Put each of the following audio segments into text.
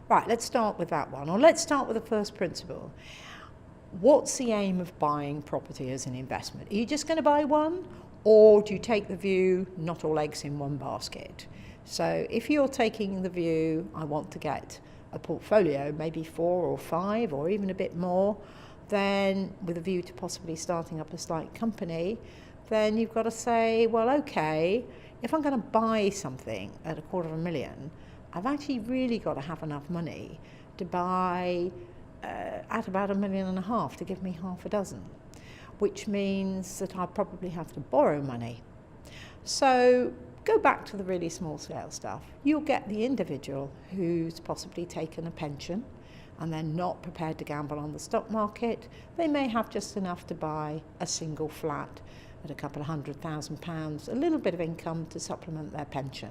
Right, let's start with that one, or let's start with the first principle. What's the aim of buying property as an investment? Are you just going to buy one, or do you take the view, not all eggs in one basket? So if you're taking the view, I want to get a portfolio, maybe 4 or 5 or even a bit more, then with a view to possibly starting up a slight company, then you've got to say, well, okay, if I'm going to buy something at $250,000, I've actually really got to have enough money to buy at about $1.5 million to give me half a dozen, which means that I probably have to borrow money. So go back to the really small scale stuff. You'll get the individual who's possibly taken a pension and they're not prepared to gamble on the stock market. They may have just enough to buy a single flat at a couple of £100,000, a little bit of income to supplement their pension.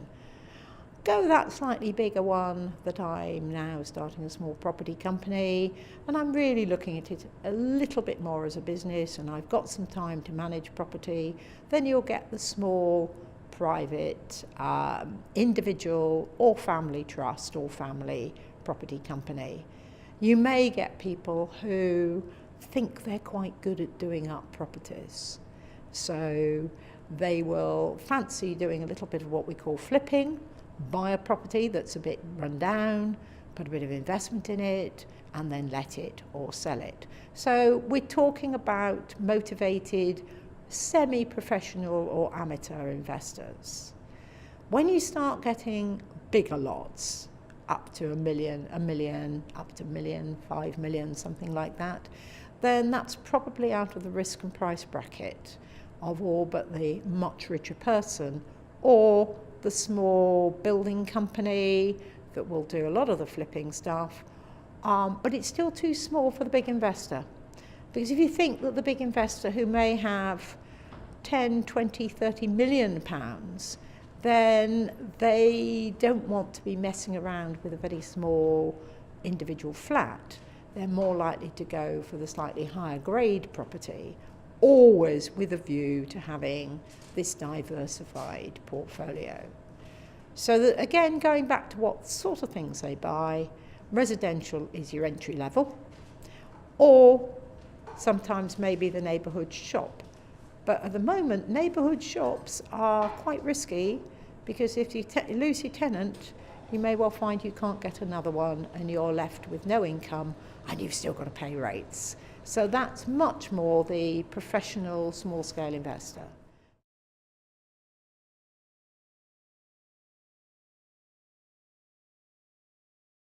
Go that slightly bigger one that I'm now starting a small property company and I'm really looking at it a little bit more as a business and I've got some time to manage property, then you'll get the small private individual or family trust or family property company. You may get people who think they're quite good at doing up properties. So they will fancy doing a little bit of what we call flipping, buy a property that's a bit run down, put a bit of investment in it, and then let it or sell it. So we're talking about motivated, semi-professional or amateur investors. When you start getting bigger lots, up to $1 million, up to $1 million, 5 million, something like that, then that's probably out of the risk and price bracket of all but the much richer person or the small building company that will do a lot of the flipping stuff, but it's still too small for the big investor. Because if you think that the big investor who may have 10, 20, 30 million pounds, then they don't want to be messing around with a very small individual flat. They're more likely to go for the slightly higher grade property, always with a view to having this diversified portfolio. So that, again, going back to what sort of things they buy, residential is your entry level, or sometimes maybe the neighbourhood shop. But at the moment, neighbourhood shops are quite risky because if you lose your tenant, you may well find you can't get another one and you're left with no income and you've still got to pay rates. So that's much more the professional small-scale investor.